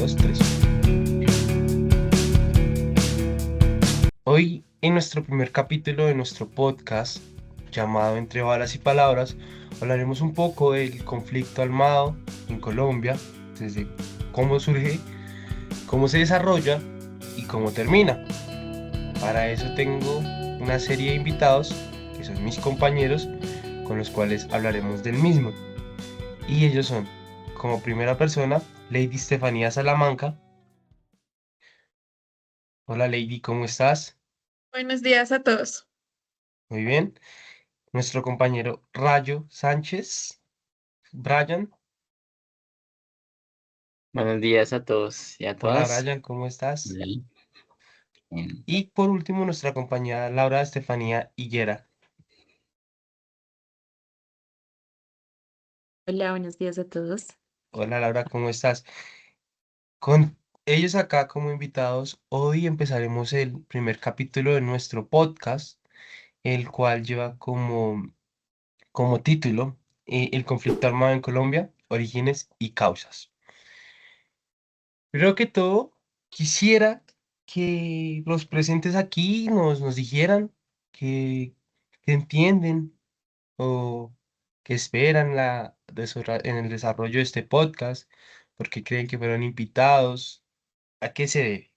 2, 3. Hoy, en nuestro primer capítulo de nuestro podcast, llamado Entre Balas y Palabras, hablaremos un poco del conflicto armado en Colombia, desde cómo surge, cómo se desarrolla y cómo termina. Para eso tengo una serie de invitados, que son mis compañeros, con los cuales hablaremos del mismo. Y ellos son, como primera persona, Lady Estefanía Salamanca. Hola Lady, ¿cómo estás? Buenos días a todos. Muy bien. Nuestro compañero Rayo Sánchez, Brian. Buenos días a todos y a Hola todas. Brian, ¿cómo estás? Bien. Bien. Y por último, nuestra compañera Laura Estefanía Higuera. Hola, buenos días a todos. Hola Laura, ¿cómo estás? Con ellos acá como invitados, hoy empezaremos el primer capítulo de nuestro podcast, el cual lleva como título El conflicto armado en Colombia, orígenes y causas. Primero que todo, quisiera que los presentes aquí nos dijeran que, que entienden o que esperan en el desarrollo de este podcast, porque creen que fueron invitados, ¿a qué se debe?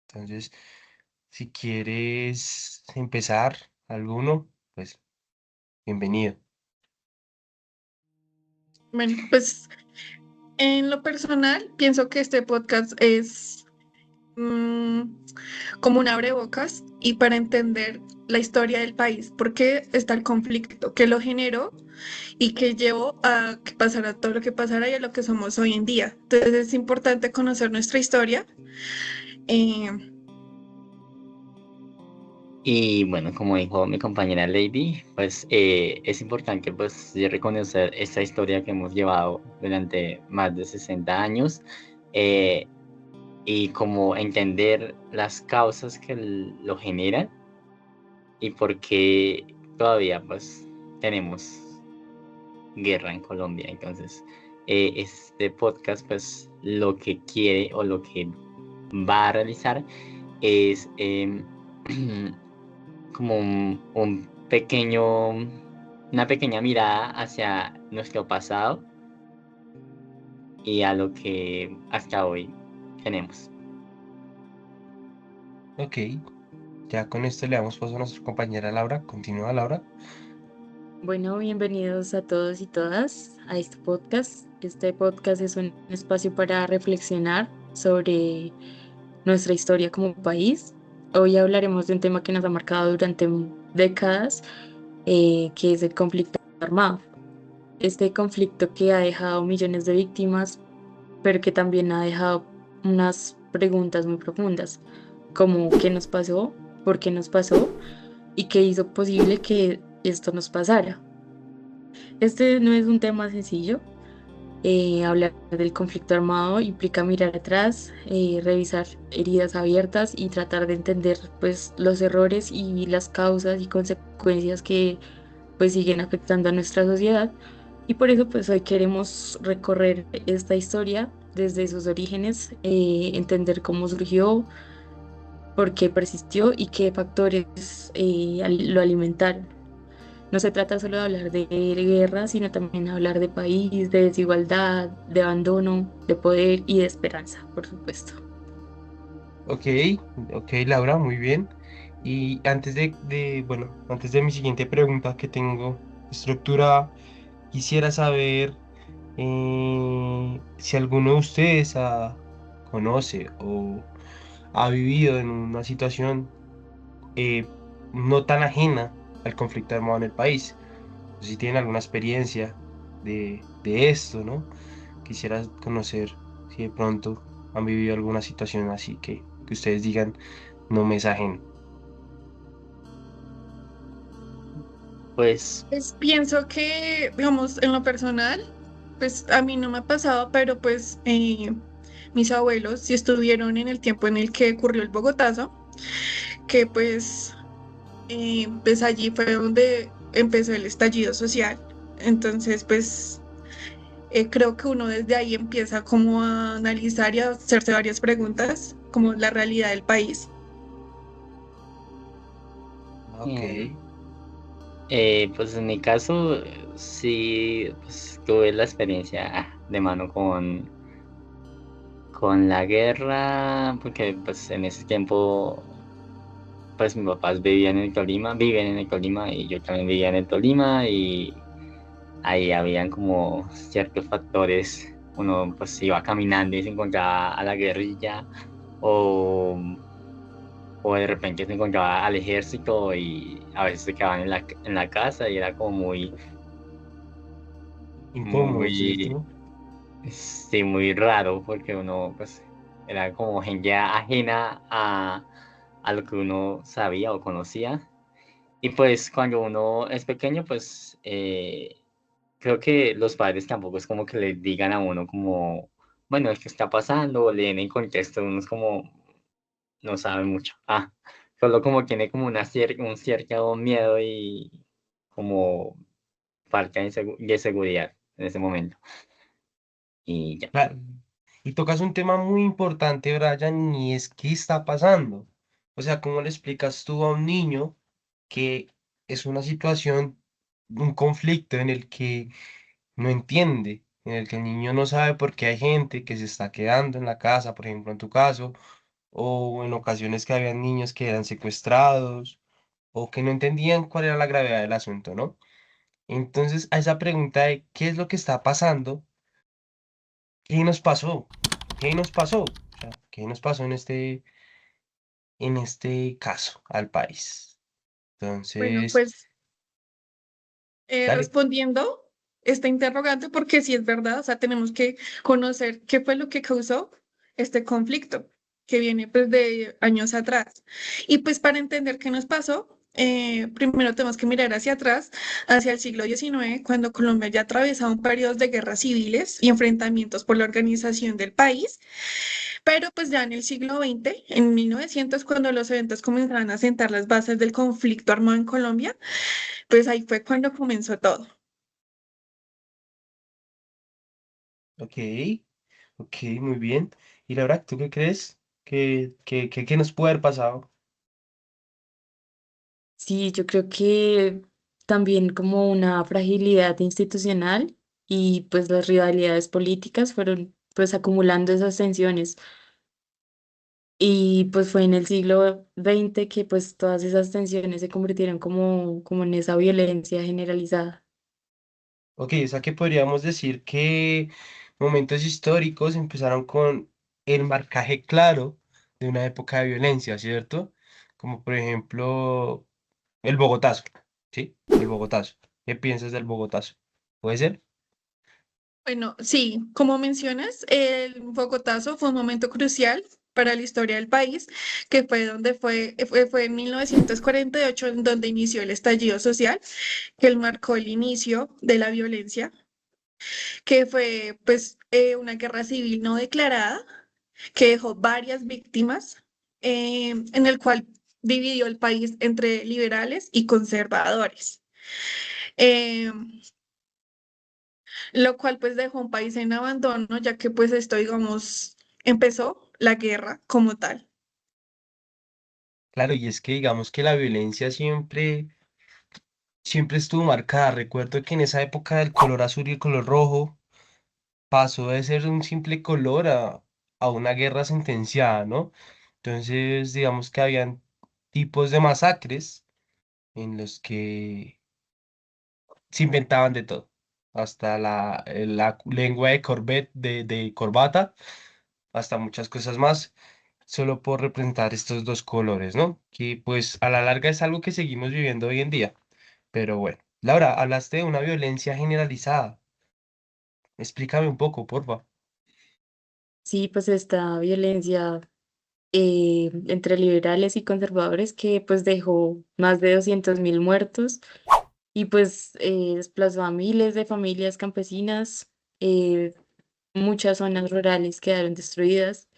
Entonces, si quieres empezar alguno, pues bienvenido. Bueno, pues en lo personal pienso que este podcast es mm, como un abrebocas y para entender la historia del país, por qué está el conflicto, qué lo generó y qué llevó a que pasara todo lo que pasara y a lo que somos hoy en día. Entonces es importante conocer nuestra historia. eh, Y bueno, como dijo mi compañera Lady, pues es importante pues reconocer esta historia que hemos llevado durante más de 60 años eh, y como entender las causas que lo generan y por qué todavía pues tenemos guerra en Colombia. Entonces, este podcast pues lo que quiere o lo que va a realizar es como un pequeño, una pequeña mirada hacia nuestro pasado y a lo que hasta hoy tenemos. Ok, ya con esto le damos paso a nuestra compañera Laura. Continúa Laura. Bueno, bienvenidos a todos y todas a este podcast. Este podcast es un espacio para reflexionar sobre nuestra historia como país. Hoy hablaremos de un tema que nos ha marcado durante décadas, que es el conflicto armado. Este conflicto que ha dejado millones de víctimas, pero que también ha dejado unas preguntas muy profundas, como ¿qué nos pasó? ¿Por qué nos pasó? ¿Y qué hizo posible que esto nos pasara? Este no es un tema sencillo. Hablar del conflicto armado implica mirar atrás, revisar heridas abiertas y tratar de entender pues los errores y las causas y consecuencias que pues siguen afectando a nuestra sociedad. Y por eso pues hoy queremos recorrer esta historia desde sus orígenes, entender cómo surgió, por qué persistió y qué factores lo alimentaron. No se trata solo de hablar de guerra, sino también hablar de país, de desigualdad, de abandono, de poder y de esperanza, por supuesto. Ok, ok Laura, muy bien. Y antes de mi siguiente pregunta que tengo estructurada, quisiera saber si alguno de ustedes conoce o ha vivido en una situación eh, no tan ajena al conflicto armado en el país. Si tienen alguna experiencia de esto, ¿no? Quisiera conocer si de pronto han vivido alguna situación así que ustedes digan, no me es ajeno. Pues pues pienso que, digamos, en lo personal, pues a mí no me ha pasado, pero pues mis abuelos sí estuvieron en el tiempo en el que ocurrió el Bogotazo, que pues allí fue donde empezó el estallido social. Entonces, pues Creo que uno desde ahí empieza como a analizar y a hacerse varias preguntas, como la realidad del país. Ok. Eh, pues en mi caso, sí, pues, tuve la experiencia de mano con la guerra, porque pues en ese tiempo, pues mis papás vivían en el Tolima, viven en el Tolima y yo también vivía en el Tolima y ahí habían como ciertos factores. Uno pues iba caminando y se encontraba a la guerrilla o, o de repente se encontraba al ejército y a veces se quedaban en la casa y era como Incómodo, muy, ¿cierto? sí, muy raro porque uno pues era como gente ajena a lo que uno sabía o conocía. Y pues cuando uno es pequeño, pues creo que los padres tampoco es como que le digan a uno como, bueno, ¿qué está pasando? O le den en contexto, uno es como, no sabe mucho. Solo como tiene como un cierto miedo y como falta de seguridad en ese momento. Y ya. Claro. Y tocas un tema muy importante, Brian, y es qué está pasando. O sea, ¿cómo le explicas tú a un niño que es una situación, un conflicto en el que no entiende, en el que el niño no sabe por qué hay gente que se está quedando en la casa, por ejemplo, en tu caso, o en ocasiones que habían niños que eran secuestrados, o que no entendían cuál era la gravedad del asunto, ¿no? Entonces, a esa pregunta de qué es lo que está pasando, ¿qué nos pasó? ¿Qué nos pasó? O sea, ¿qué nos pasó en este caso al país? Bueno, Entonces, pues dale. respondiendo esta interrogante, porque sí es verdad, o sea, tenemos que conocer qué fue lo que causó este conflicto que viene pues de años atrás. Y pues para entender qué nos pasó, primero tenemos que mirar hacia atrás, hacia el siglo XIX, cuando Colombia ya atravesaba un periodo de guerras civiles y enfrentamientos por la organización del país, pero pues ya en el siglo XX, en 1900, cuando los eventos comenzaron a sentar las bases del conflicto armado en Colombia, pues ahí fue cuando comenzó todo. Ok, ok, muy bien. Y Laura, ¿tú qué crees? ¿Qué nos puede haber pasado? Sí, yo creo que también como una fragilidad institucional y pues las rivalidades políticas fueron pues acumulando esas tensiones. Y pues fue en el siglo XX que pues todas esas tensiones se convirtieron como en esa violencia generalizada. Ok, o sea que podríamos decir que momentos históricos empezaron con el marcaje claro de una época de violencia, ¿cierto? Como por ejemplo el Bogotazo, ¿sí? El Bogotazo. ¿Qué piensas del Bogotazo? ¿Puede ser? Bueno, sí, como mencionas, el Bogotazo fue un momento crucial para la historia del país, que fue donde fue en 1948 en donde inició el estallido social, que él marcó el inicio de la violencia, que fue pues una guerra civil no declarada, que dejó varias víctimas, en el cual dividió el país entre liberales y conservadores. Eh, lo cual pues dejó un país en abandono, ya que pues esto, digamos, empezó la guerra como tal. Claro, y es que digamos que la violencia siempre estuvo marcada. Recuerdo que en esa época el color azul y el color rojo pasó de ser un simple color a una guerra sentenciada, ¿no? Entonces, digamos que habían tipos de masacres en los que se inventaban de todo, hasta la lengua de de corbata, hasta muchas cosas más, solo por representar estos dos colores, ¿no? Que pues a la larga es algo que seguimos viviendo hoy en día. Pero bueno, Laura, hablaste de una violencia generalizada. Explícame un poco, porfa. Sí, pues esta violencia entre liberales y conservadores que pues dejó más de 200.000 muertos y pues desplazó a miles de familias campesinas, eh, muchas zonas rurales quedaron destruidas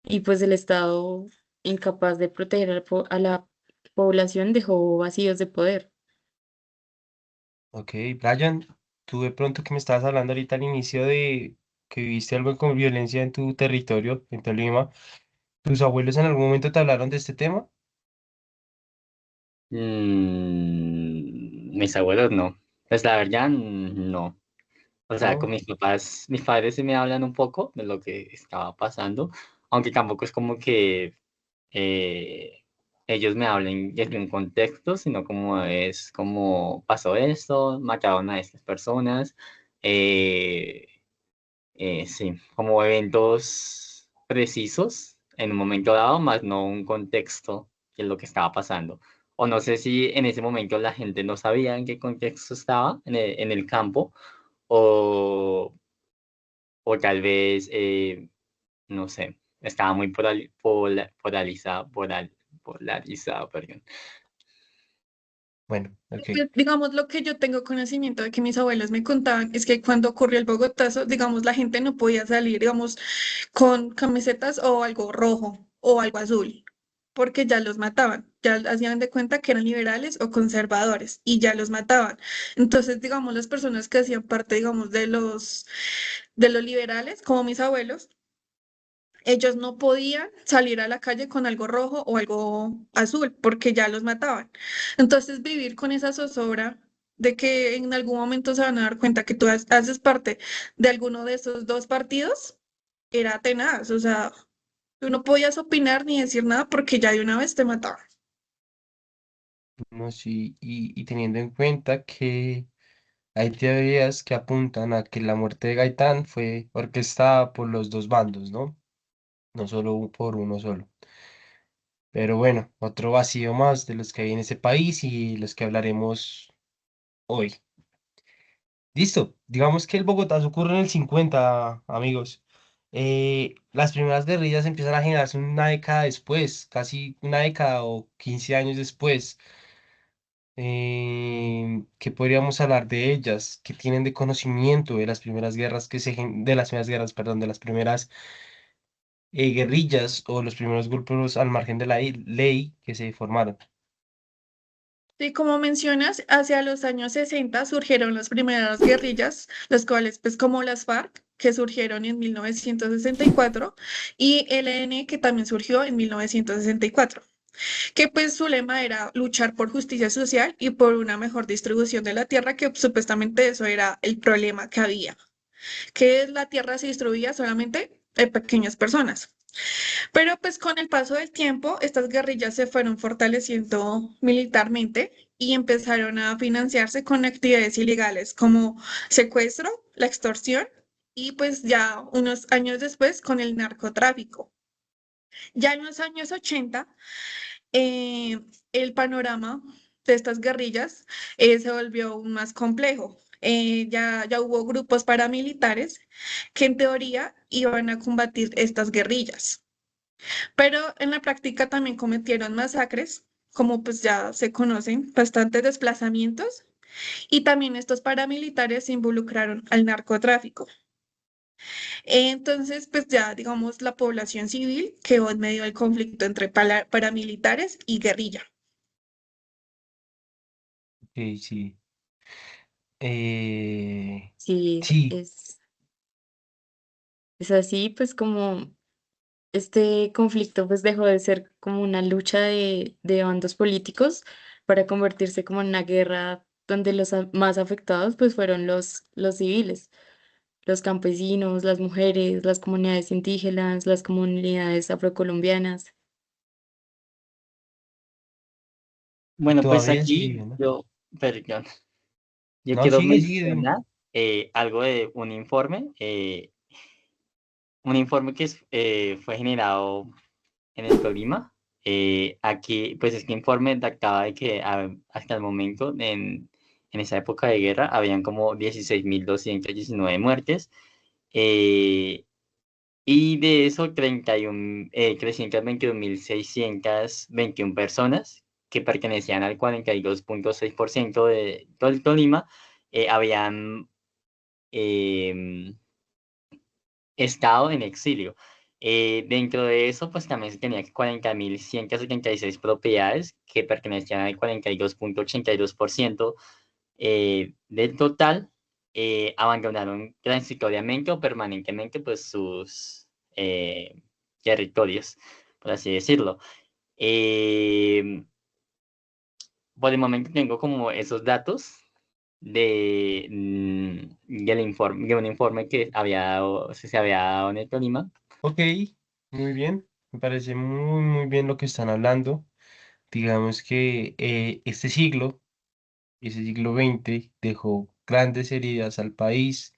y pues el Estado incapaz de proteger a la población dejó vacíos de poder. Ok, Brian, tú de pronto que me estabas hablando ahorita al inicio de que viviste algo con violencia en tu territorio, en Tolima, ¿tus abuelos en algún momento te hablaron de este tema? Mis abuelos no. Pues la verdad, no. O sea, con ¿No? mis papás, mis padres sí me hablan un poco de lo que estaba pasando, aunque tampoco es como que eh, ellos me hablen desde un contexto, sino como es como pasó esto, mataron a estas personas, eh, sí, como eventos precisos en un momento dado, más no un contexto de lo que estaba pasando. O no sé si en ese momento la gente no sabía en qué contexto estaba en el campo, o, o tal vez, no sé, estaba muy polarizado, perdón. Bueno, ok. Pues, digamos, lo que yo tengo conocimiento de que mis abuelos me contaban es que cuando ocurrió el Bogotazo, digamos, la gente no podía salir, digamos, con camisetas o algo rojo o algo azul, porque ya los mataban, ya hacían de cuenta que eran liberales o conservadores y ya los mataban. Entonces, digamos, las personas que hacían parte, digamos, de los liberales, como mis abuelos, ellos no podían salir a la calle con algo rojo o algo azul porque ya los mataban. Entonces, vivir con esa zozobra de que en algún momento se van a dar cuenta que tú haces parte de alguno de esos dos partidos era tenaz. O sea, tú no podías opinar ni decir nada porque ya de una vez te mataban. No, sí, y teniendo en cuenta que hay teorías que apuntan a que la muerte de Gaitán fue orquestada por los dos bandos, ¿no? No solo por uno solo. Pero bueno, otro vacío más de los que hay en ese país y los que hablaremos hoy. Listo, digamos que el Bogotá ocurre en el 50, amigos. Las primeras guerrillas empiezan a generarse una década después, casi una década o 15 años después. ¿Qué podríamos hablar de ellas? ¿Qué tienen de conocimiento de las primeras guerras de las primeras guerras, perdón, de las primeras guerrillas o los primeros grupos al margen de la ley que se formaron? Y como mencionas, hacia los años 60 surgieron las primeras guerrillas, las cuales, pues como las FARC, que surgieron en 1964, y ELN, que también surgió en 1964, que pues su lema era luchar por justicia social y por una mejor distribución de la tierra, que supuestamente eso era el problema que había, que la tierra se distribuía solamente en pequeñas personas. Pero pues con el paso del tiempo, estas guerrillas se fueron fortaleciendo militarmente y empezaron a financiarse con actividades ilegales como secuestro, la extorsión y pues ya unos años después con el narcotráfico. Ya en los años 80, eh, el panorama de estas guerrillas se volvió aún más complejo. Ya hubo grupos paramilitares que en teoría iban a combatir estas guerrillas. Pero en la práctica también cometieron masacres, como pues ya se conocen, bastantes desplazamientos, y también estos paramilitares se involucraron al narcotráfico. Entonces, pues ya digamos la población civil quedó en medio del conflicto entre paramilitares y guerrilla. Sí, sí. Eh, Sí, sí, es así, pues como este conflicto pues dejó de ser como una lucha de bandos políticos para convertirse como en una guerra donde los más afectados pues fueron los civiles, los campesinos, las mujeres, las comunidades indígenas, las comunidades afrocolombianas. y Bueno, pues todavía sigue aquí viviendo. perdón, yo No, quiero sigue, sigue, dime. mencionar algo de un informe que fue generado en el Tolima. Aquí, pues este informe dictaba de que hasta el momento, en esa época de guerra, habían como 16.219 muertes, eh, y de eso 321.621 personas que pertenecían al 42.6% de todo el Tolima, habían em, estado en exilio. Dentro de eso, pues también se tenía 40.176 propiedades que pertenecían al 42.82% del total. abandonaron transitoriamente o permanentemente pues sus territorios, por así decirlo. Eh, por el momento tengo como esos datos de un informe que se había dado en el Tolima. Ok, muy bien. Me parece muy, muy bien lo que están hablando. Digamos que ese siglo XX, dejó grandes heridas al país.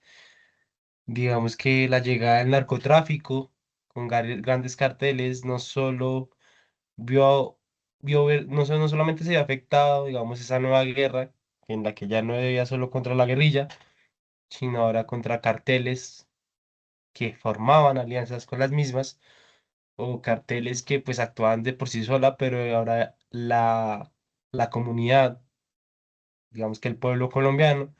Digamos que la llegada del narcotráfico con grandes carteles no solo vio, no solamente se vio afectado, digamos, esa nueva guerra en la que ya no debía solo contra la guerrilla, sino ahora contra carteles que formaban alianzas con las mismas o carteles que pues actuaban de por sí sola, pero ahora la comunidad, digamos que el pueblo colombiano,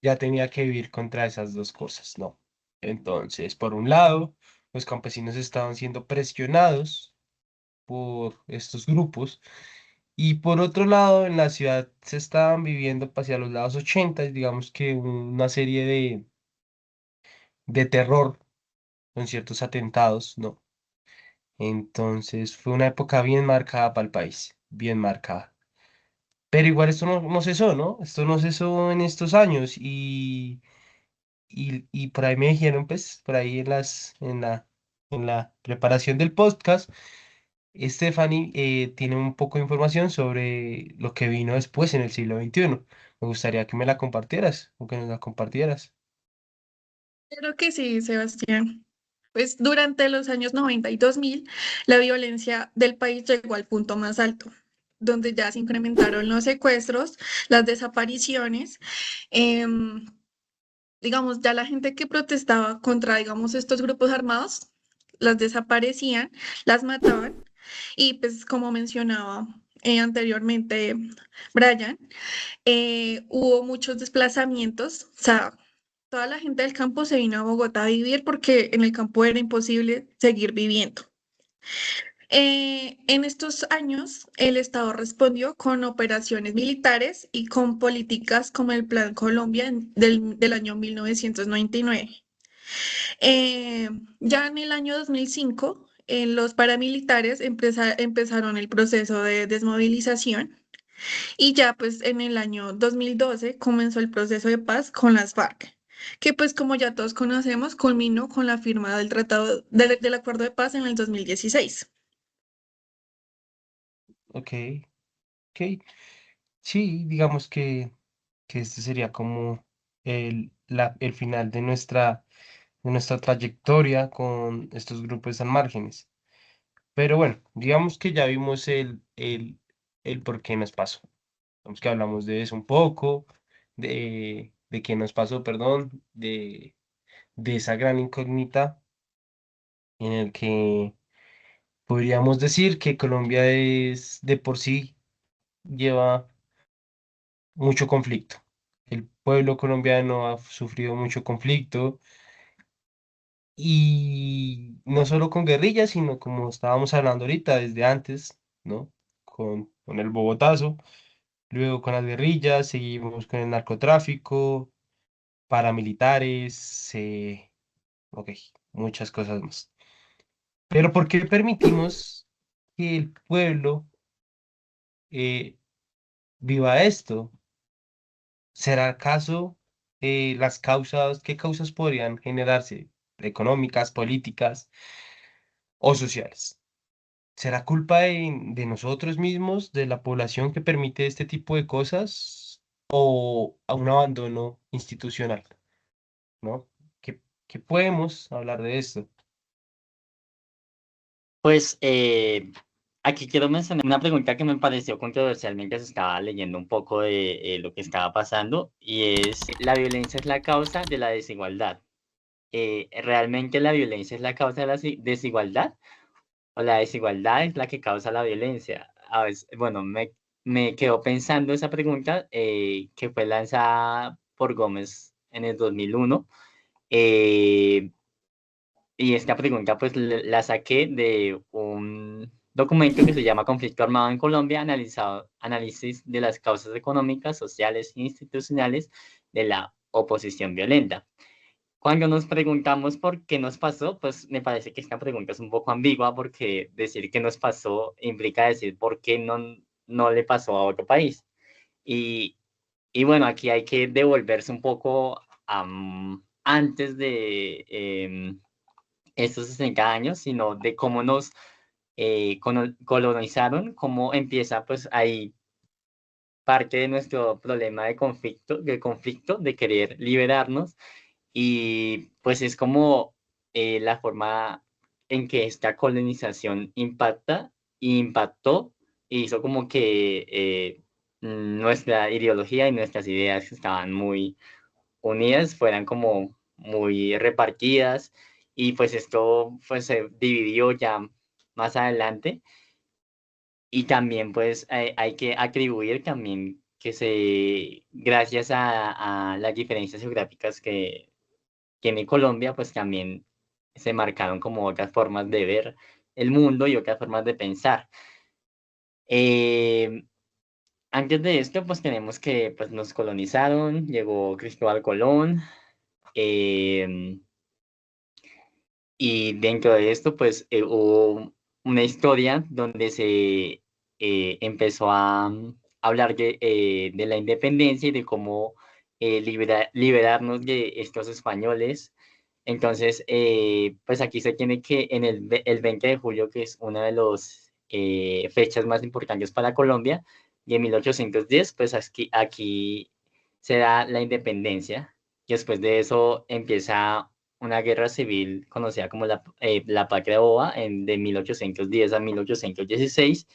ya tenía que vivir contra esas dos cosas, ¿no? Entonces, por un lado, los campesinos estaban siendo presionados por estos grupos y por otro lado, en la ciudad se estaban viviendo hacia los lados 80, digamos que una serie de terror con ciertos atentados, ¿no? Entonces fue una época bien marcada para el país, bien marcada. Pero igual esto no cesó, ¿no? Esto no cesó en estos años y por ahí me dijeron, pues, por ahí en la preparación del podcast, Stephanie tiene un poco de información sobre lo que vino después en el siglo XXI. Me gustaría que me la compartieras o que nos la compartieras. Creo que sí, Sebastián. Pues durante los años 90 y 2000, la violencia del país llegó al punto más alto, donde ya se incrementaron los secuestros, las desapariciones. em, digamos, ya la gente que protestaba contra, digamos, estos grupos armados, las desaparecían, las mataban y pues como mencionaba anteriormente Brian, hubo muchos desplazamientos, o sea, toda la gente del campo se vino a Bogotá a vivir porque en el campo era imposible seguir viviendo. En estos años, el Estado respondió con operaciones militares y con políticas como el Plan Colombia del año 1999. Eh, ya en el año 2005, los paramilitares empezaron el proceso de desmovilización y ya pues en el año 2012 comenzó el proceso de paz con las FARC, que pues como ya todos conocemos, culminó con la firma del del Acuerdo de Paz en el 2016. Ok, ok. Sí, digamos que este sería como el final de nuestra trayectoria con estos grupos al márgenes. Pero bueno, digamos que ya vimos el por qué nos pasó. Digamos que hablamos de eso un poco, de qué nos pasó, perdón, de esa gran incógnita en el que podríamos decir que Colombia es de por sí lleva mucho conflicto. El pueblo colombiano ha sufrido mucho conflicto y no solo con guerrillas, sino como estábamos hablando ahorita, desde antes, ¿no? Con el Bogotazo, luego con las guerrillas, seguimos con el narcotráfico, paramilitares, ok, muchas cosas más. Pero ¿por qué permitimos que el pueblo eh, viva esto? ¿Será acaso qué causas podrían generarse, económicas, políticas o sociales? ¿Será culpa de nosotros mismos, de la población que permite este tipo de cosas o a un abandono institucional? ¿No? ¿Qué podemos hablar de esto? Pues aquí quiero mencionar una pregunta que me pareció controversial mientras estaba leyendo un poco de lo que estaba pasando y es, ¿la violencia es la causa de la desigualdad? ¿Realmente la violencia es la causa de la desigualdad o la desigualdad es la que causa la violencia? A veces, bueno, me quedo pensando esa pregunta que fue lanzada por Gómez en el 2001. eh, y esta pregunta pues la saqué de un documento que se llama Conflicto Armado en Colombia, análisis de las causas económicas, sociales e institucionales de la oposición violenta. Cuando nos preguntamos por qué nos pasó, pues me parece que esta pregunta es un poco ambigua porque decir qué nos pasó implica decir por qué no le pasó a otro país. Y, y bueno, aquí hay que devolverse un poco antes de estos 60 años, sino de cómo nos colonizaron, cómo empieza pues ahí parte de nuestro problema de conflicto, de querer liberarnos y pues es como la forma en que esta colonización impactó y hizo como que nuestra ideología y nuestras ideas que estaban muy unidas fueran como muy repartidas y pues esto pues se dividió ya más adelante y también pues hay que atribuir también que gracias a las diferencias geográficas que tiene Colombia, pues también se marcaron como otras formas de ver el mundo y otras formas de pensar. Eh, Antes de esto, pues tenemos que pues, nos colonizaron, llegó Cristóbal Colón, em, y dentro de esto, pues hubo una historia donde se empezó a hablar de la independencia y de cómo liberarnos de estos españoles. Entonces, pues aquí se tiene que en el 20 de julio, que es una de las fechas más importantes para Colombia, y en 1810, pues aquí se da la independencia. Y después de eso empieza una guerra civil conocida como la Patria Boba de 1810 a 1816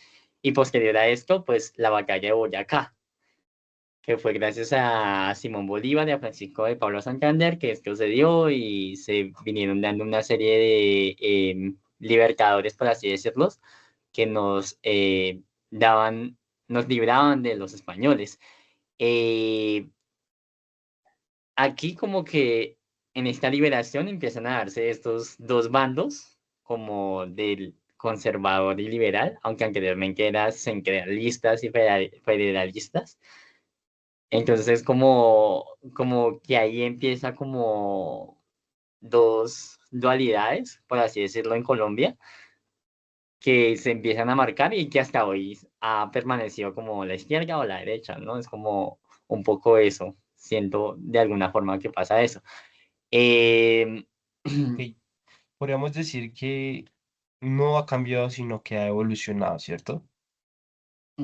y posterior a esto, pues la batalla de Boyacá, que fue gracias a Simón Bolívar y a Francisco de Pablo Santander que esto se dio y se vinieron dando una serie de libertadores, por así decirlos, que daban, nos libraban de los españoles. Eh, Aquí como que en esta liberación empiezan a darse estos dos bandos, como del conservador y liberal, aunque anteriormente eran centralistas y federalistas. Entonces es como que ahí empieza como dos dualidades, por así decirlo, en Colombia, que se empiezan a marcar y que hasta hoy ha permanecido como la izquierda o la derecha, ¿no? Es como un poco eso, siento de alguna forma que pasa eso. Em, Ok, podríamos decir que no ha cambiado, sino que ha evolucionado, ¿cierto?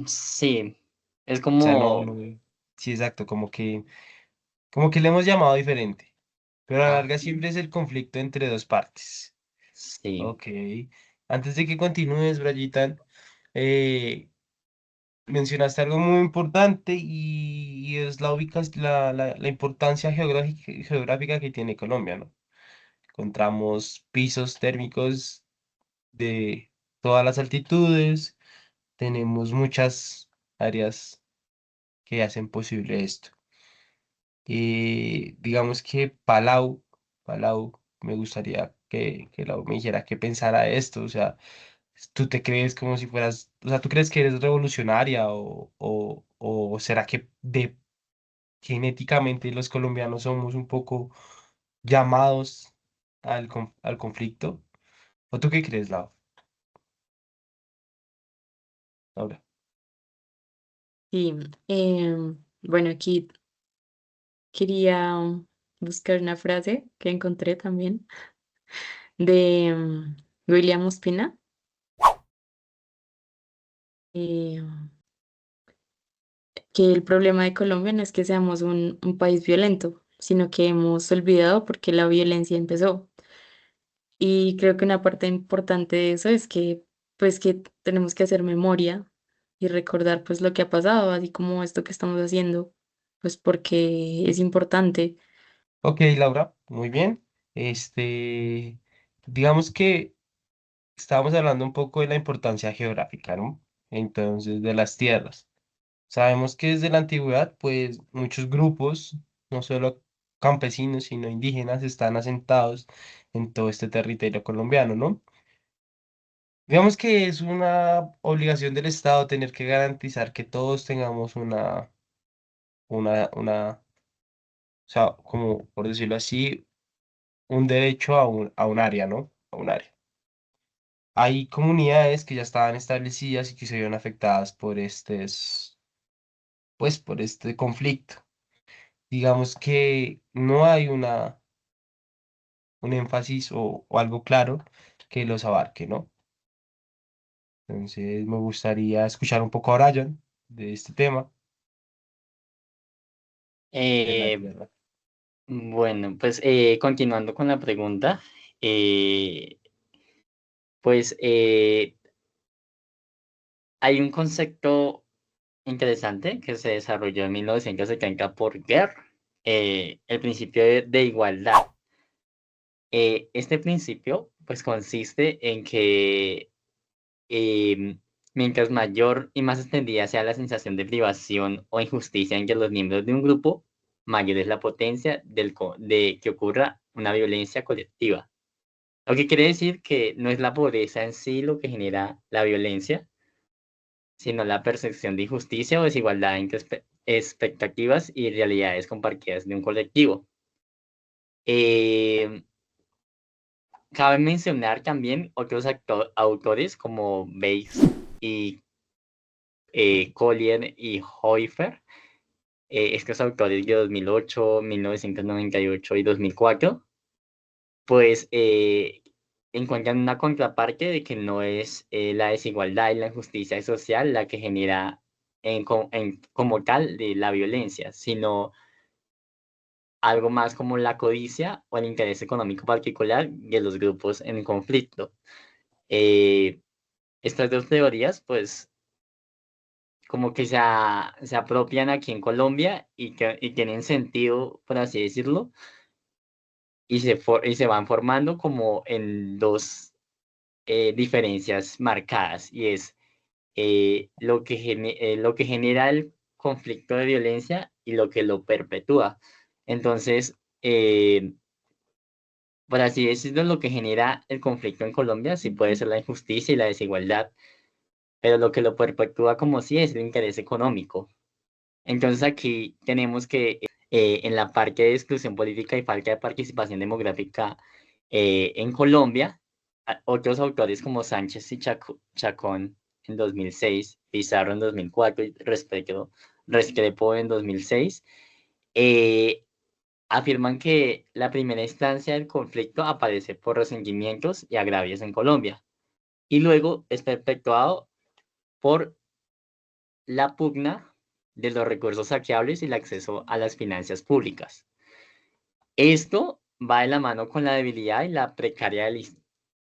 sí, es O sea, no, como, no, sí, exacto, como que le hemos llamado diferente, pero a la ah, larga siempre es el conflicto entre dos partes. sí, Ok, antes de que continúes, Brayitan, eh, mencionaste algo muy importante y es la importancia geográfica que tiene Colombia, ¿no? Encontramos pisos térmicos de todas las altitudes, tenemos muchas áreas que hacen posible esto. Y digamos que Palau, me gustaría que Lau me dijera qué pensara de esto, o sea, ¿tú te crees como si fueras, o sea, tú crees que eres revolucionaria o será que genéticamente los colombianos somos un poco llamados al conflicto? ¿O tú qué crees, Laura? Sí, bueno, aquí quería buscar una frase que encontré también de William Ospina, eh, que el problema de Colombia no es que seamos un país violento, sino que hemos olvidado por qué la violencia empezó. Y creo que una parte importante de eso es que, pues, que tenemos que hacer memoria y recordar, pues, lo que ha pasado, así como esto que estamos haciendo, pues, porque es importante. Ok, Laura, muy bien. Digamos que estábamos hablando un poco de la importancia geográfica, ¿no? Entonces, de las tierras. Sabemos que desde la antigüedad, pues muchos grupos, no solo campesinos, sino indígenas, están asentados en todo este territorio colombiano, ¿no? Digamos que es una obligación del Estado tener que garantizar que todos tengamos una O sea, como por decirlo así, un derecho a un área, ¿no? A un área. Hay comunidades que ya estaban establecidas y que se vieron afectadas por este conflicto. Digamos que no hay un énfasis o algo claro que los abarque, ¿no? Entonces me gustaría escuchar un poco a Brian de este tema de la Eh, tierra. bueno, pues continuando con la pregunta, eh, pues hay un concepto interesante que se desarrolló en 1970 por Guerre, el principio de igualdad. Este principio, pues, consiste en que mientras mayor y más extendida sea la sensación de privación o injusticia entre los miembros de un grupo, mayor es la potencia de que ocurra una violencia colectiva. Lo que quiere decir que no es la pobreza en sí lo que genera la violencia, sino la percepción de injusticia o desigualdad entre expectativas y realidades compartidas de un colectivo. Eh, Cabe mencionar también otros autores como Bates y Collier y Hoifer, estos autores de 2008, 1998 y 2004, pues encuentran una contraparte de que no es la desigualdad y la injusticia social la que genera como tal de la violencia, sino algo más como la codicia o el interés económico particular de los grupos en conflicto. Eh, Estas dos teorías, pues, como que se apropian aquí en Colombia y tienen sentido, por así decirlo, y se van formando como en dos diferencias marcadas, y es lo que genera el conflicto de violencia y lo que lo perpetúa. Entonces, por así decirlo, lo que genera el conflicto en Colombia sí puede ser la injusticia y la desigualdad, pero lo que lo perpetúa como sí es el interés económico. Entonces aquí tenemos que en la parte de exclusión política y falta de participación demográfica en Colombia, otros autores como Sánchez y Chacón en 2006, Pizarro en 2004 y Restrepo en 2006, eh, afirman que la primera instancia del conflicto aparece por resentimientos y agravios en Colombia y luego es perpetuado por la pugna de los recursos saqueables y el acceso a las finanzas públicas. Esto va de la mano con la debilidad y la precariedad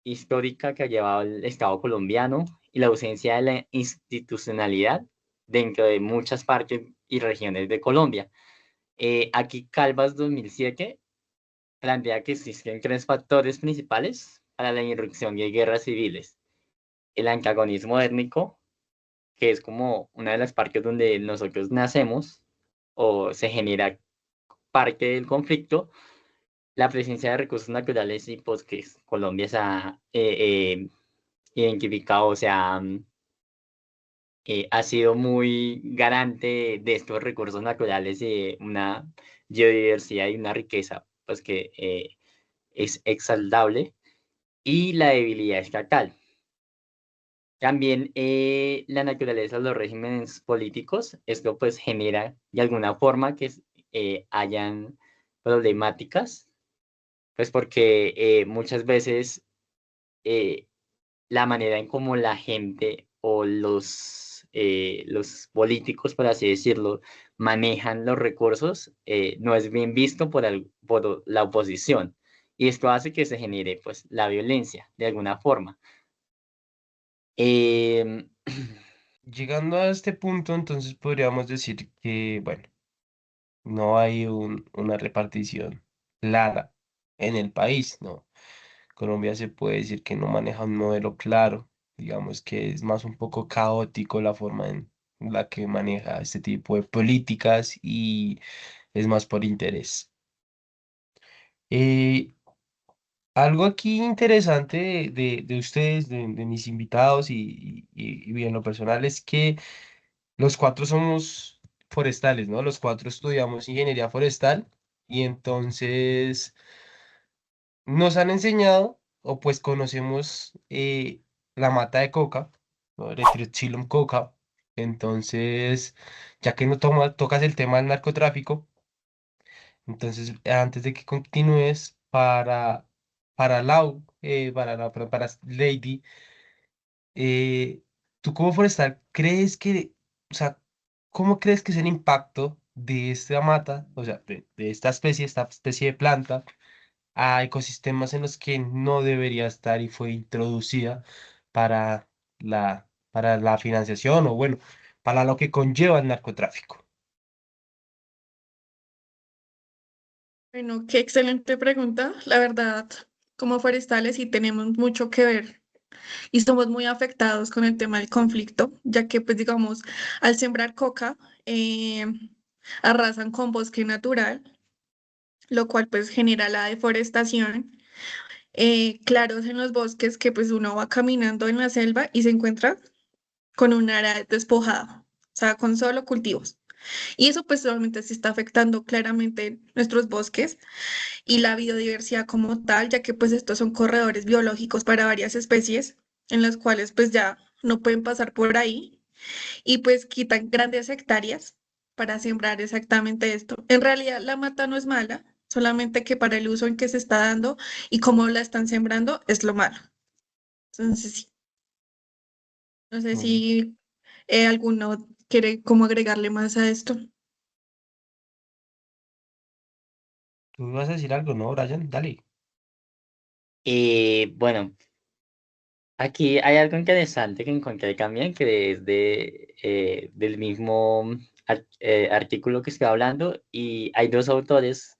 histórica que ha llevado el Estado colombiano y la ausencia de la institucionalidad dentro de muchas partes y regiones de Colombia. Aquí Calvas 2007 plantea que existen tres factores principales para la irrupción de guerras civiles: el antagonismo étnico, que es como una de las partes donde nosotros nacemos o se genera parte del conflicto, la presencia de recursos naturales y pues que Colombia se ha identificado, o sea, ha sido muy garante de estos recursos naturales y una biodiversidad y una riqueza pues que es exaldable, y la debilidad estatal. También la naturaleza de los regímenes políticos, esto pues genera de alguna forma que hayan problemáticas, pues porque muchas veces eh, la manera en cómo la gente o los políticos, por así decirlo, manejan los recursos, no es bien visto por la oposición. Y esto hace que se genere pues la violencia de alguna forma. Em, Llegando a este punto, entonces podríamos decir que, bueno, no hay una repartición clara en el país, ¿no? Colombia se puede decir que no maneja un modelo claro, digamos que es más un poco caótico la forma en la que maneja este tipo de políticas y es más por interés. Eh, Algo aquí interesante de ustedes, de mis invitados y en lo personal es que los cuatro somos forestales, ¿no? Los cuatro estudiamos ingeniería forestal Y entonces nos han enseñado, o pues conocemos la mata de coca, ¿no? Erythrocilum coca. Entonces, ya que no tocas el tema del narcotráfico, entonces antes de que continúes, para Lau, para Lady, eh, ¿tú como forestal crees que, o sea, cómo crees que es el impacto de esta mata, o sea, de esta especie de planta, a ecosistemas en los que no debería estar y fue introducida para la financiación o bueno, para lo que conlleva el narcotráfico? Bueno, qué excelente pregunta. La verdad, como forestales sí tenemos mucho que ver y somos muy afectados con el tema del conflicto, ya que pues digamos, al sembrar coca, eh, arrasan con bosque natural, lo cual pues genera la deforestación. Claros en los bosques que pues uno va caminando en la selva y se encuentra con un área despojada, o sea, con solo cultivos. Y eso pues obviamente sí está afectando claramente nuestros bosques y la biodiversidad como tal, ya que pues estos son corredores biológicos para varias especies en las cuales pues ya no pueden pasar por ahí y pues quitan grandes hectáreas para sembrar exactamente esto. En realidad la mata no es mala, solamente que para el uso en que se está dando y cómo la están sembrando es lo malo. Entonces sí, no sé Mm. si alguno quiere como agregarle más a esto. ¿Tú vas a decir algo, no, Brian? Dale. Bueno, aquí hay algo interesante que encontré también, que es del mismo artículo que estoy hablando, y hay dos autores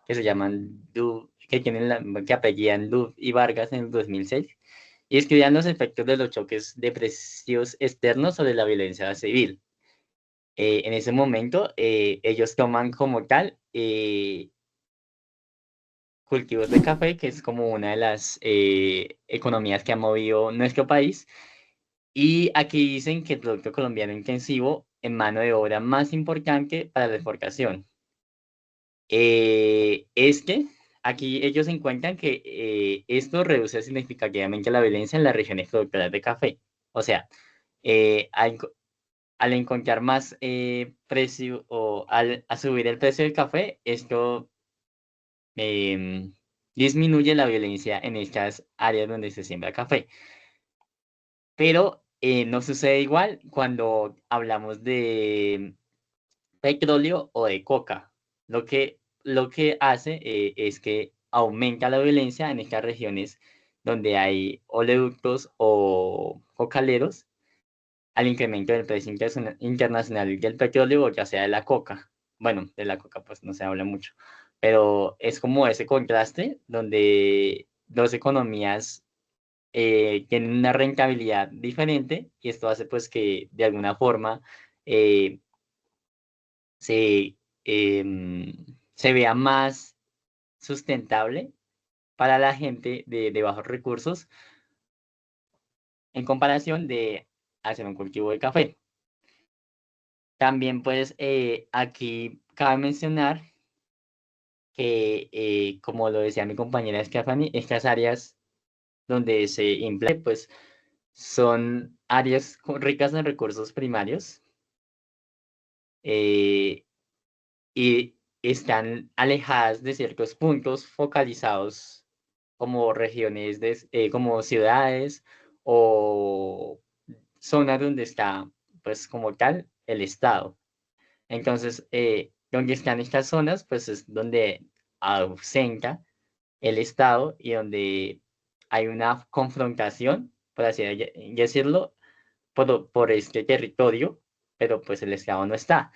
que se llaman que tienen que apellidan Dub y Vargas en el 2006, y estudian los efectos de los choques de precios externos sobre la violencia civil. En ese momento, ellos toman como tal cultivos de café, que es como una de las economías que ha movido nuestro país. Y aquí dicen que el producto colombiano intensivo en mano de obra más importante para la exportación. Es que aquí ellos encuentran que esto reduce significativamente la violencia en las regiones productoras de café. O sea, al encontrar más precio o a subir el precio del café, esto em, disminuye la violencia en estas áreas donde se siembra café. Pero no sucede igual cuando hablamos de petróleo o de coca. Lo que hace es que aumenta la violencia en estas regiones donde hay oleoductos o cocaleros al incremento del precio internacional del petróleo o ya sea de la coca. Bueno, de la coca pues no se habla mucho, pero es como ese contraste donde dos economías tienen una rentabilidad diferente y esto hace pues que de alguna forma eh, se, se vea más sustentable para la gente de bajos recursos en comparación de hacer un cultivo de café. También pues aquí cabe mencionar que, como lo decía mi compañera Stephanie, estas áreas donde se implanta, pues son áreas ricas en recursos primarios eh, y están alejadas de ciertos puntos focalizados como regiones, como ciudades o zonas donde está, pues como tal, el Estado. Entonces, donde están estas zonas, pues es donde ausenta el Estado y donde hay una confrontación, por así decirlo, por este territorio, pero pues el Estado no está.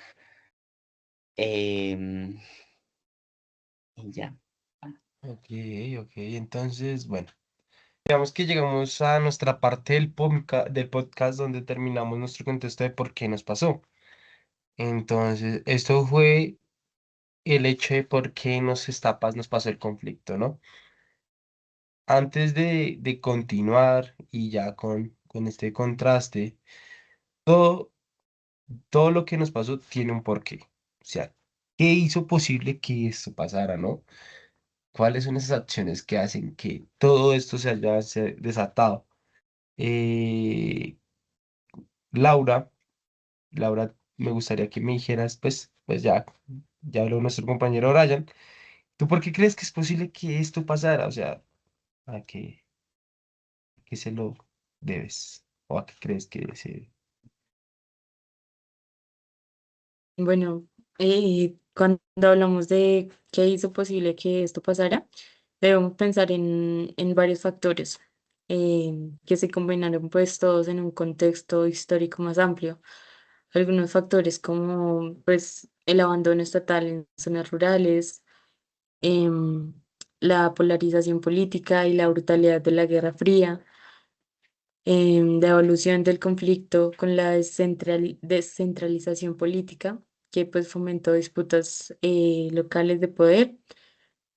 Em, y ya. Ok, ok, entonces, bueno, digamos que llegamos a nuestra parte del podcast donde terminamos nuestro contexto de por qué nos pasó. Entonces, esto fue el hecho de por qué nos pasó el conflicto, ¿no? Antes de continuar y ya con este contraste, todo, todo lo que nos pasó tiene un porqué. O sea, ¿Qué hizo posible que esto pasara, no? ¿Cuáles son esas acciones que hacen que todo esto se desatado? Eh, Laura, Laura, me gustaría que me dijeras, pues ya habló nuestro compañero Brian. ¿Tú por qué crees que es posible que esto pasara? O sea, ¿a qué se lo debes? ¿O a qué crees que se... Bueno, cuando hablamos de qué hizo posible que esto pasara, debemos pensar en varios factores que se combinaron pues todos en un contexto histórico más amplio. Algunos factores como pues el abandono estatal en zonas rurales, em, la polarización política y la brutalidad de la Guerra Fría, la evolución del conflicto con la descentralización política, que pues fomentó disputas locales de poder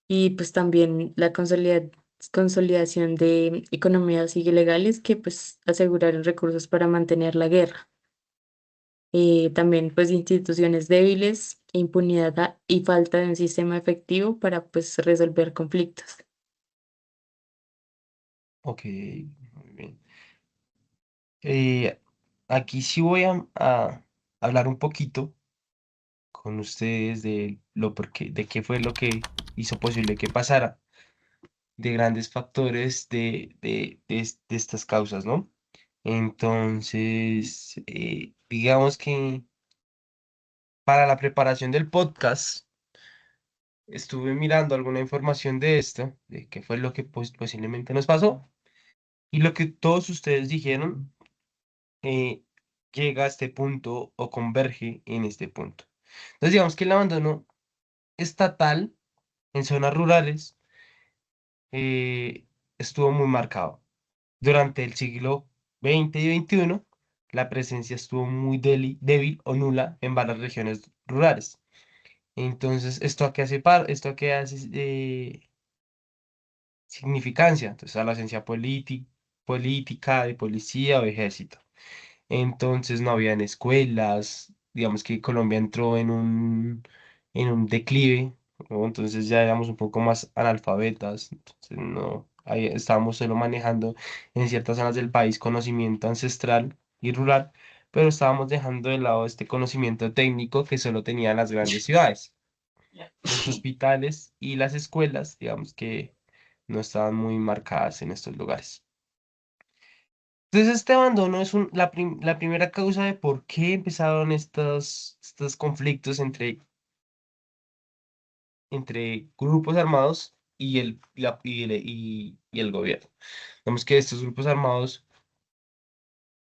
y pues también la consolidación de economías ilegales que pues aseguraron recursos para mantener la guerra. También pues instituciones débiles, impunidad y falta de un sistema efectivo para pues resolver conflictos. Ok, muy bien. Eh, Aquí sí voy a hablar un poquito con ustedes de qué fue lo que hizo posible que pasara, de grandes factores de estas causas, ¿no? Entonces, digamos que para la preparación del podcast, estuve mirando alguna información de esto, de qué fue lo que posiblemente nos pasó, y lo que todos ustedes dijeron eh, llega a este punto o converge en este punto. Entonces, digamos que el abandono estatal en zonas rurales eh, estuvo muy marcado. Durante el siglo XX y XXI, la presencia estuvo muy débil o nula en varias regiones rurales. Entonces, ¿esto a qué hace significancia? Entonces, a la ausencia política, de policía o ejército. Entonces no habían escuelas, digamos que Colombia entró en un declive, ¿no? Entonces ya éramos un poco más analfabetas, entonces no, ahí estábamos solo manejando en ciertas zonas del país conocimiento ancestral y rural, pero estábamos dejando de lado este conocimiento técnico que solo tenían las grandes ciudades. Los hospitales y las escuelas, digamos que no estaban muy marcadas en estos lugares. Entonces, este abandono es la primera causa de por qué empezaron estos conflictos entre grupos armados y el gobierno. Vemos que estos grupos armados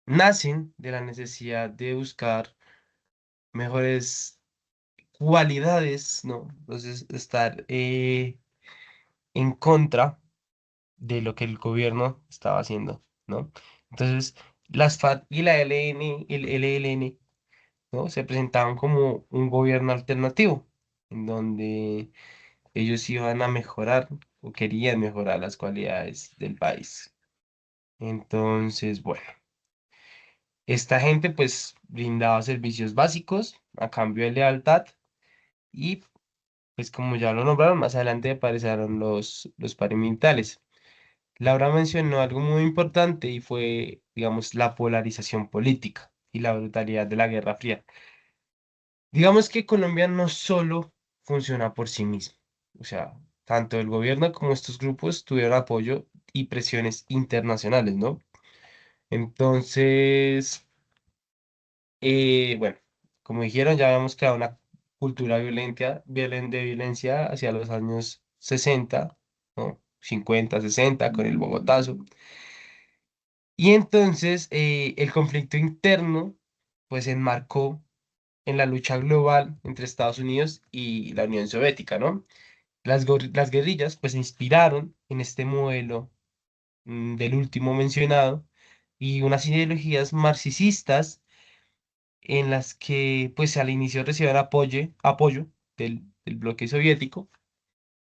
nacen de la necesidad de buscar mejores cualidades, ¿no? Entonces, estar en contra de lo que el gobierno estaba haciendo, ¿no? Entonces, las FARC y la LN, el ELN, ¿no? Se presentaban como un gobierno alternativo, en donde ellos iban a mejorar o querían mejorar las cualidades del país. Entonces, bueno, esta gente pues brindaba servicios básicos a cambio de lealtad y pues como ya lo nombraron, más adelante aparecieron los paramilitares. Laura mencionó algo muy importante y fue, digamos, la polarización política y la brutalidad de la Guerra Fría. Digamos que Colombia no solo funciona por sí mismo, o sea, tanto el gobierno como estos grupos tuvieron apoyo y presiones internacionales, ¿no? Entonces, bueno, como dijeron, ya habíamos creado una cultura de violencia hacia los años 60, ¿no? 50, 60, con el Bogotazo. Y entonces el conflicto interno, pues, enmarcó en la lucha global entre Estados Unidos y la Unión Soviética, ¿no? Las guerrillas pues se inspiraron en este modelo del último mencionado y unas ideologías marxistas en las que pues al inicio recibían apoyo del bloque soviético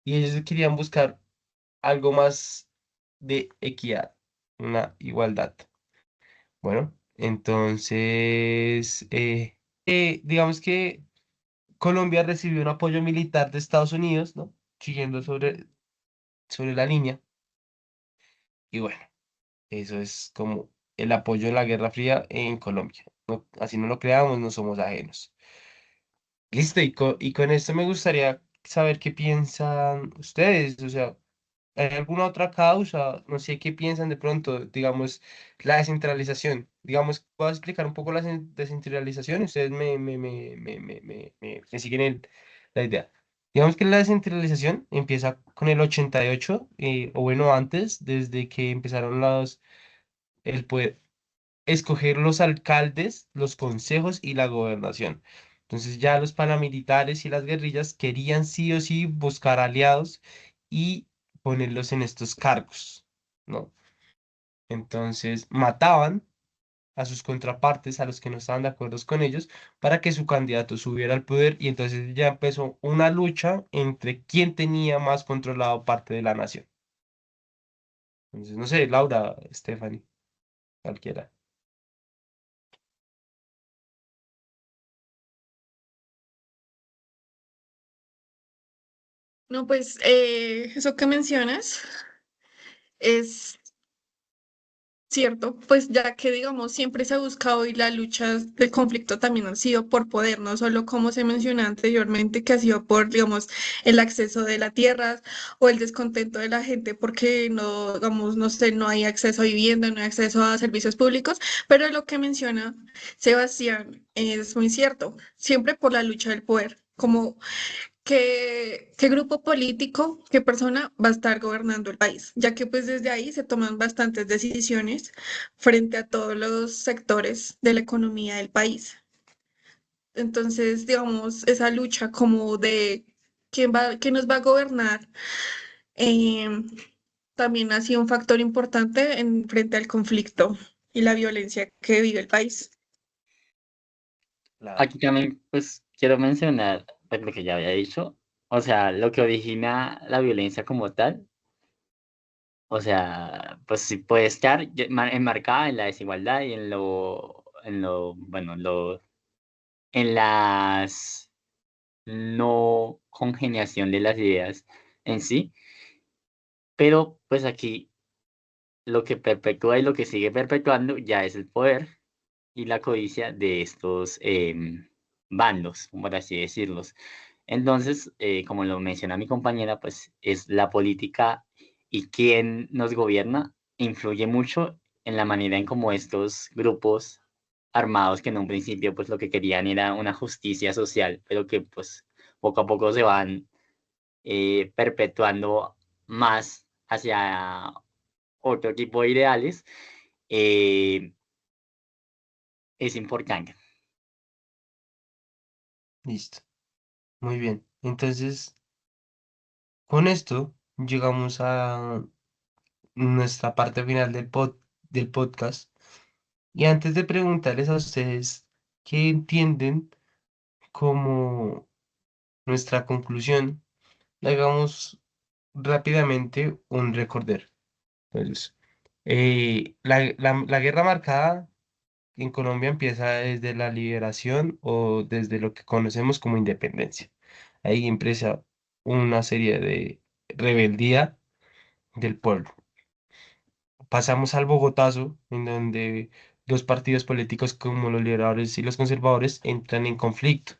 y ellos querían buscar algo más de equidad, una igualdad. Bueno, entonces digamos que Colombia recibió un apoyo militar de Estados Unidos, ¿no? Siguiendo sobre la línea. Y bueno, eso es como el apoyo en la Guerra Fría en Colombia. Así no lo creamos, no somos ajenos. Listo, y con esto me gustaría saber qué piensan ustedes. O sea, ¿hay alguna otra causa? No sé qué piensan de pronto, digamos, la descentralización. Digamos, ¿puedo explicar un poco la descentralización? Ustedes me siguen la idea. Digamos que la descentralización empieza con el 88, o bueno, antes, desde que empezaron el poder escoger los alcaldes, los consejos y la gobernación. Entonces ya los paramilitares y las guerrillas querían sí o sí buscar aliados y ponerlos en estos cargos, ¿no? Entonces mataban a sus contrapartes, a los que no estaban de acuerdo con ellos, para que su candidato subiera al poder y entonces ya empezó una lucha entre quién tenía más controlado parte de la nación. Entonces, no sé, Laura, Stephanie, cualquiera. No, pues eso que mencionas es cierto, pues ya que digamos siempre se ha buscado y las luchas del conflicto también han sido por poder, no solo como se mencionó anteriormente, que ha sido por, digamos, el acceso de las tierras o el descontento de la gente porque no, digamos, no sé, no hay acceso a vivienda, no hay acceso a servicios públicos, pero lo que menciona Sebastián es muy cierto, siempre por la lucha del poder. Como qué grupo político, qué persona va a estar gobernando el país, ya que pues desde ahí se toman bastantes decisiones frente a todos los sectores de la economía del país. Entonces, digamos, esa lucha como de quién nos va a gobernar, eh, también ha sido un factor importante en frente al conflicto y la violencia que vive el país. Claro. Aquí también, pues, quiero mencionar, pues, lo que ya había dicho, o sea, lo que origina la violencia como tal, o sea, pues sí puede estar enmarcada en la desigualdad y bueno, en las no congeniación de las ideas en sí, pero pues aquí lo que perpetúa y lo que sigue perpetuando ya es el poder y la codicia de estos bandos, por así decirlos. Entonces, como lo menciona mi compañera, pues es la política y quién nos gobierna influye mucho en la manera en cómo estos grupos armados que en un principio pues lo que querían era una justicia social, pero que pues poco a poco se van perpetuando más hacia otro tipo de ideales, eh, es importante. Listo. Muy bien. Entonces, con esto llegamos a nuestra parte final del podcast. Y antes de preguntarles a ustedes qué entienden como nuestra conclusión, hagamos rápidamente un recorder. Entonces, la guerra marcada en Colombia empieza desde la liberación o desde lo que conocemos como independencia. Ahí empieza una serie de rebeldía del pueblo. Pasamos al Bogotazo, en donde dos partidos políticos como los liberales y los conservadores entran en conflicto.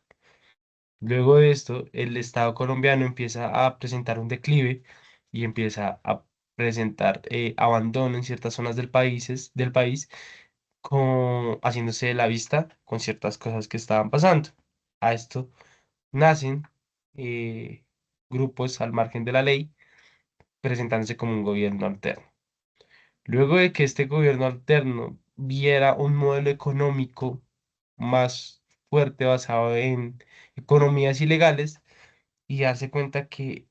Luego de esto, el Estado colombiano empieza a presentar un declive y empieza a presentar abandono en ciertas zonas del país, haciéndose de la vista con ciertas cosas que estaban pasando. A esto nacen eh, grupos al margen de la ley, presentándose como un gobierno alterno. Luego de que este gobierno alterno viera un modelo económico más fuerte basado en economías ilegales y darse cuenta que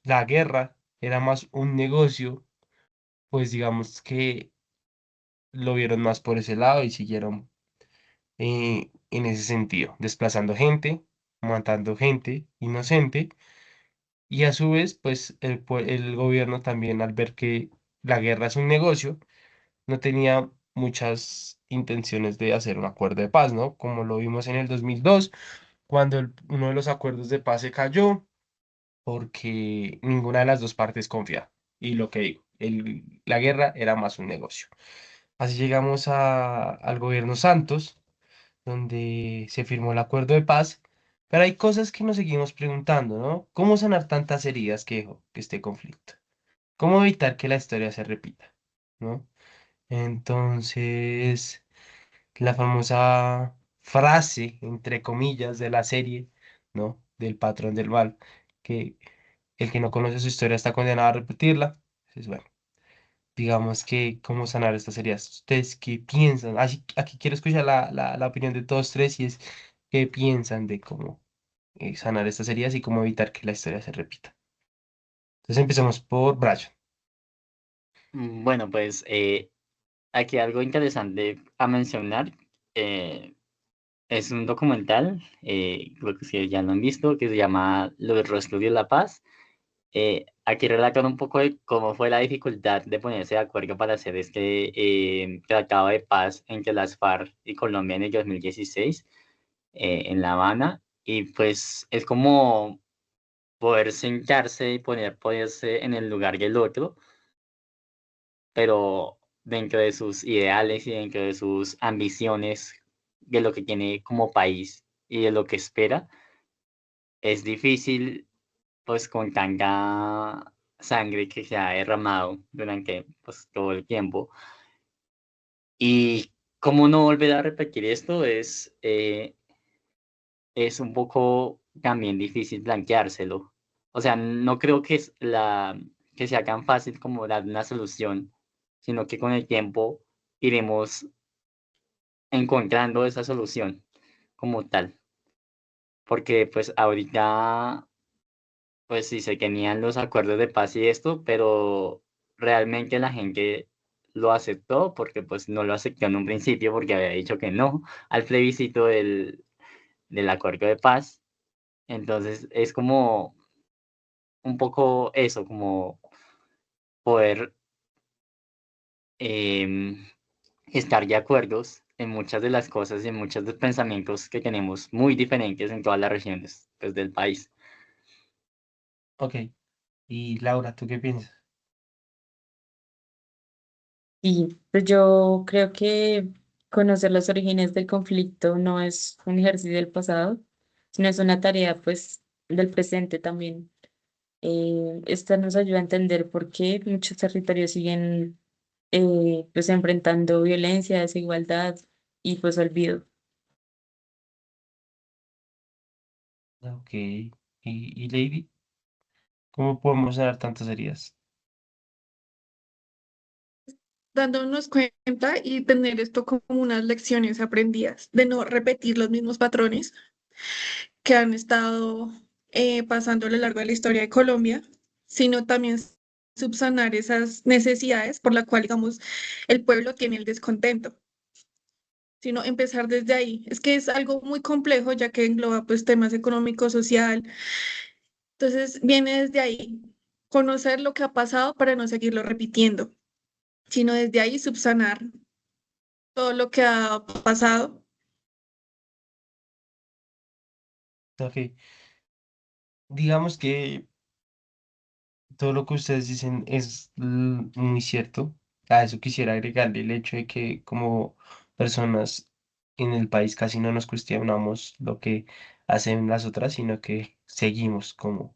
la guerra era más un negocio, pues digamos que lo vieron más por ese lado y siguieron en ese sentido, desplazando gente, matando gente inocente y a su vez, pues el gobierno también al ver que la guerra es un negocio, no tenía muchas intenciones de hacer un acuerdo de paz, ¿no? Como lo vimos en el 2002, cuando uno de los acuerdos de paz se cayó porque ninguna de las dos partes confía. Y lo que digo, la guerra era más un negocio. Así llegamos al gobierno Santos, donde se firmó el acuerdo de paz, pero hay cosas que nos seguimos preguntando, ¿no? ¿Cómo sanar tantas heridas que dejó este conflicto? ¿Cómo evitar que la historia se repita? ¿No? Entonces, la famosa frase, entre comillas, de la serie, ¿no? Del patrón del mal, que el que no conoce su historia está condenado a repetirla. Entonces, bueno, digamos que cómo sanar estas heridas. ¿Ustedes qué piensan? Aquí quiero escuchar la opinión de todos tres y es qué piensan de cómo sanar estas heridas y cómo evitar que la historia se repita. Entonces empecemos por Brian. Bueno, pues aquí algo interesante a mencionar. eh, es un documental, creo que sí, ya lo han visto, que se llama Los Rostros de la Paz. Aquí relatan un poco de cómo fue la dificultad de ponerse de acuerdo para hacer este tratado de paz entre las FARC y Colombia en el 2016 en La Habana. Y pues es como poder sentarse y ponerse en el lugar del otro, pero dentro de sus ideales y dentro de sus ambiciones, de lo que tiene como país y de lo que espera. Es difícil, pues, con tanta sangre que se ha derramado durante, pues, todo el tiempo. Y cómo no volver a repetir esto es un poco también difícil planteárselo. O sea, no creo que sea tan fácil como dar una solución, sino que con el tiempo iremos encontrando esa solución como tal. Porque, pues, ahorita, pues sí se tenían los acuerdos de paz y esto, pero realmente la gente lo aceptó porque, pues, no lo aceptó en un principio porque había dicho que no al plebiscito del acuerdo de paz. Entonces, es como un poco eso, como poder, em, estar de acuerdos en muchas de las cosas y en muchos de los pensamientos que tenemos muy diferentes en todas las regiones, pues, del país. Ok. Y Laura, ¿tú qué piensas? Y pues yo creo que conocer los orígenes del conflicto no es un ejercicio del pasado, sino es una tarea pues del presente también. Esta nos ayuda a entender por qué muchos territorios siguen pues enfrentando violencia, desigualdad y pues olvido. Ok. Y Lady, ¿cómo podemos sanar tantas heridas? Dándonos cuenta y tener esto como unas lecciones aprendidas, de no repetir los mismos patrones que han estado pasando a lo largo de la historia de Colombia, sino también subsanar esas necesidades por la cual, digamos, el pueblo tiene el descontento, sino empezar desde ahí. Es que es algo muy complejo ya que engloba pues temas económicos, social. Entonces viene desde ahí, conocer lo que ha pasado para no seguirlo repitiendo, sino desde ahí subsanar todo lo que ha pasado. Ok. Digamos que todo lo que ustedes dicen es muy cierto. A eso quisiera agregarle el hecho de que como personas en el país casi no nos cuestionamos lo que hacen las otras, sino que seguimos como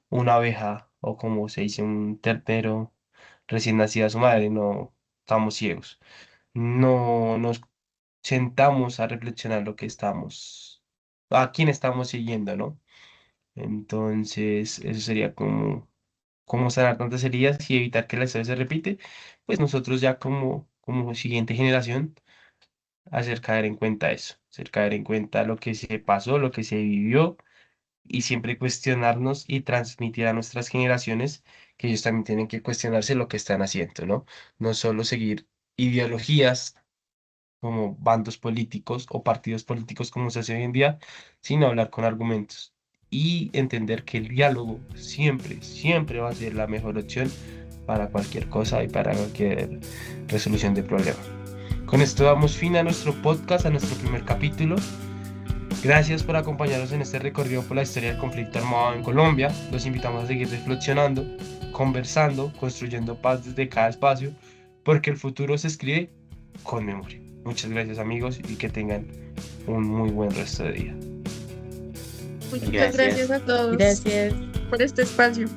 una abeja o como se dice un ternero recién nacida a su madre, no estamos ciegos. No nos sentamos a reflexionar lo que estamos, a quién estamos siguiendo, ¿no? Entonces, eso sería como cómo sanar tantas heridas y evitar que la historia se repite, pues nosotros ya como siguiente generación, hacer caer en cuenta eso, hacer caer en cuenta lo que se pasó, lo que se vivió y siempre cuestionarnos y transmitir a nuestras generaciones que ellos también tienen que cuestionarse lo que están haciendo, ¿no? No solo seguir ideologías como bandos políticos o partidos políticos como se hace hoy en día, sino hablar con argumentos y entender que el diálogo siempre, siempre va a ser la mejor opción para cualquier cosa y para cualquier resolución de problema. Con esto damos fin a nuestro podcast, a nuestro primer capítulo. Gracias por acompañarnos en este recorrido por la historia del conflicto armado en Colombia. Los invitamos a seguir reflexionando, conversando, construyendo paz desde cada espacio, porque el futuro se escribe con memoria. Muchas gracias, amigos, y que tengan un muy buen resto de día. Muchas Gracias. gracias a todos Gracias. por este espacio.